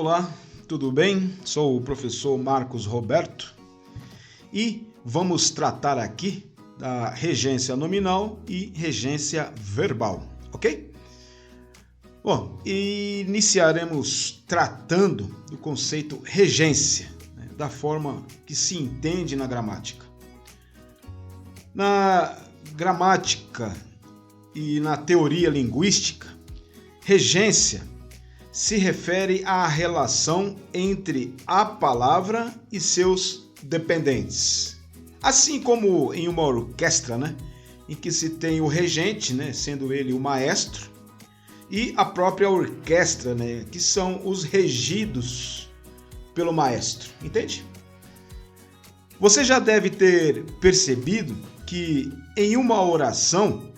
Olá, tudo bem? Sou o professor Marcos Roberto e vamos tratar aqui da regência nominal e regência verbal, ok? Bom, iniciaremos tratando do conceito regência, da forma que se entende na gramática. Na gramática e na teoria linguística, regência se refere à relação entre a palavra e seus dependentes. Assim como em uma orquestra, em que se tem o regente, sendo ele o maestro, e a própria orquestra, que são os regidos pelo maestro, entende? Você já deve ter percebido que em uma oração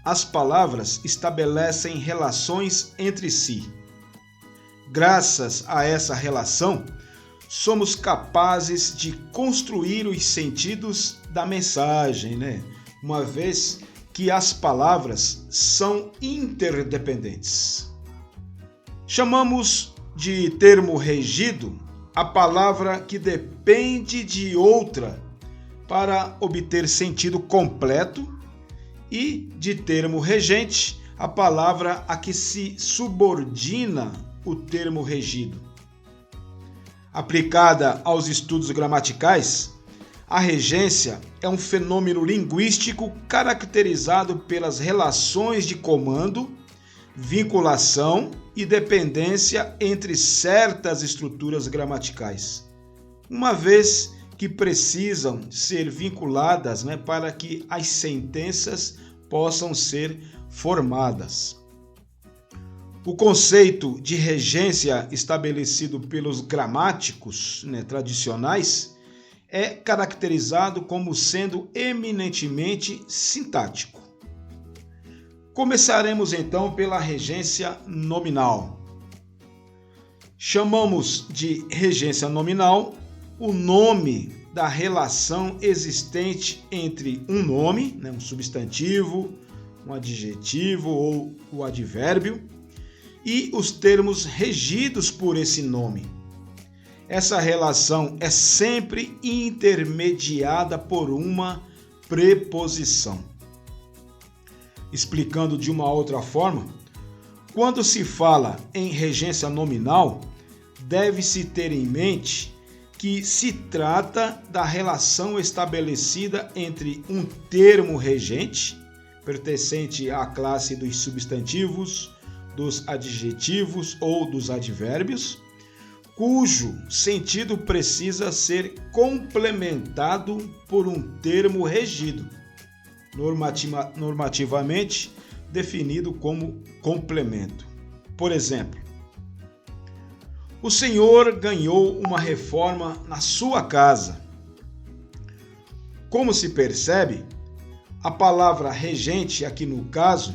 as palavras estabelecem relações entre si. Graças a essa relação, somos capazes de construir os sentidos da mensagem, uma vez que as palavras são interdependentes. Chamamos de termo regido a palavra que depende de outra para obter sentido completo e de termo regente a palavra a que se subordina o termo regido. Aplicada aos estudos gramaticais, a regência é um fenômeno linguístico caracterizado pelas relações de comando, vinculação e dependência entre certas estruturas gramaticais, uma vez que precisam ser vinculadas para que as sentenças possam ser formadas. O conceito de regência estabelecido pelos gramáticos tradicionais é caracterizado como sendo eminentemente sintático. Começaremos então pela regência nominal. Chamamos de regência nominal o nome da relação existente entre um nome, um substantivo, um adjetivo ou o advérbio, e os termos regidos por esse nome. Essa relação é sempre intermediada por uma preposição. Explicando de uma outra forma, quando se fala em regência nominal, deve-se ter em mente que se trata da relação estabelecida entre um termo regente, pertencente à classe dos substantivos, dos adjetivos ou dos advérbios, cujo sentido precisa ser complementado por um termo regido, normativamente definido como complemento. Por exemplo, o senhor ganhou uma reforma na sua casa. Como se percebe, a palavra regente, aqui no caso,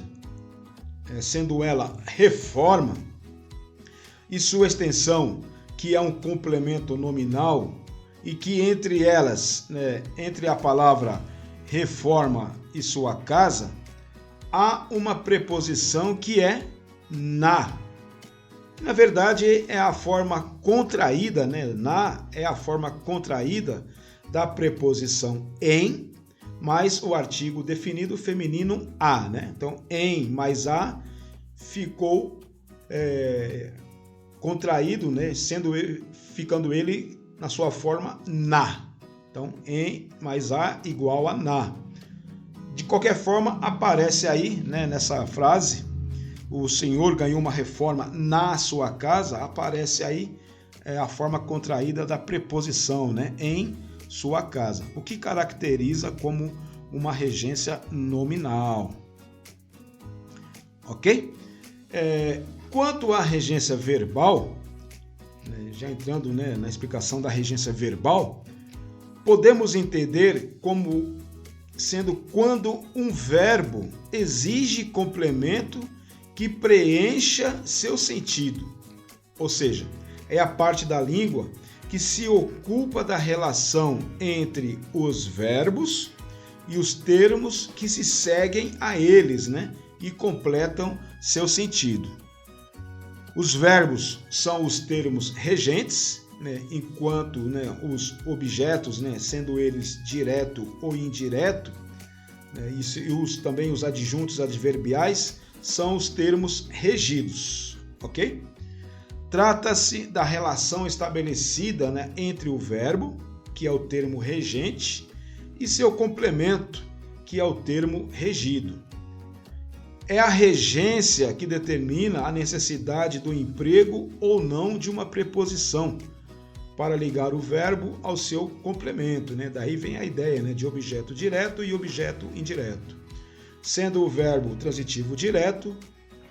sendo ela reforma, e sua extensão, que é um complemento nominal, e que entre elas, entre a palavra reforma e sua casa, há uma preposição que é na. Na verdade, é a forma contraída, na é a forma contraída da preposição em, mais o artigo definido feminino a, Então, em mais a ficou contraído, ficando ele na sua forma na. Então, em mais a igual a na. De qualquer forma, aparece aí, nessa frase, o senhor ganhou uma reforma na sua casa, aparece aí a forma contraída da preposição, em sua casa, o que caracteriza como uma regência nominal. Ok? Quanto à regência verbal, já entrando na explicação da regência verbal, podemos entender como sendo quando um verbo exige complemento que preencha seu sentido, ou seja, é a parte da língua que se ocupa da relação entre os verbos e os termos que se seguem a eles, e completam seu sentido. Os verbos são os termos regentes, né, enquanto, né, os objetos, né, sendo eles direto ou indireto, né, e também os adjuntos adverbiais, são os termos regidos, ok? Trata-se da relação estabelecida, né, entre o verbo, que é o termo regente, e seu complemento, que é o termo regido. É a regência que determina a necessidade do emprego ou não de uma preposição para ligar o verbo ao seu complemento, né? Daí vem a ideia, né, de objeto direto e objeto indireto. Sendo o verbo transitivo direto,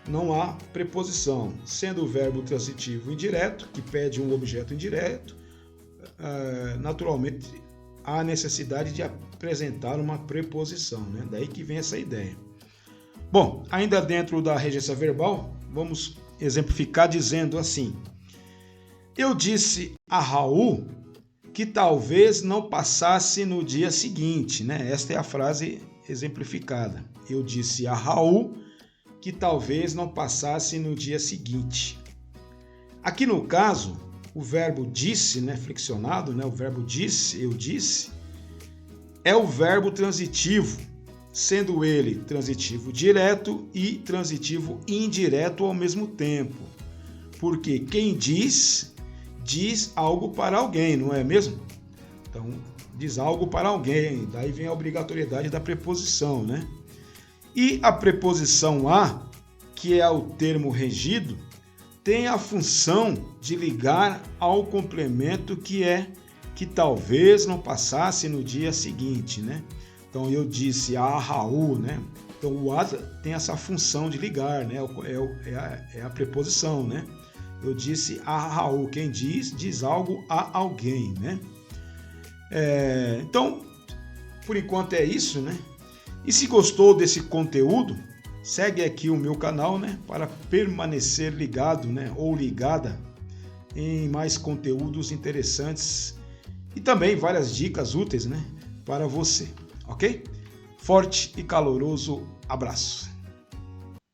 não há preposição. Sendo o verbo transitivo indireto, que pede um objeto indireto, naturalmente há necessidade de apresentar uma preposição, né? Daí que vem essa ideia. Bom, ainda dentro da regência verbal, vamos exemplificar dizendo assim: eu disse a Raul que talvez não passasse no dia seguinte, né? Esta é a frase exemplificada. Eu disse a Raul que talvez não passasse no dia seguinte. Aqui no caso, o verbo disse, né, flexionado, né, o verbo disse, eu disse, é o verbo transitivo, sendo ele transitivo direto e transitivo indireto ao mesmo tempo. Porque quem diz algo para alguém, não é mesmo? Então, diz algo para alguém, daí vem a obrigatoriedade da preposição, né? E a preposição a, que é o termo regido, tem a função de ligar ao complemento que talvez não passasse no dia seguinte, né? Então eu disse a Raul, né? Então o a tem essa função de ligar, né? É a preposição, né? Eu disse a Raul, quem diz algo a alguém, né? Então, por enquanto é isso, né? E se gostou desse conteúdo, segue aqui o meu canal, né, para permanecer ligado, né, ou ligada em mais conteúdos interessantes e também várias dicas úteis, né, para você, ok? Forte e caloroso abraço.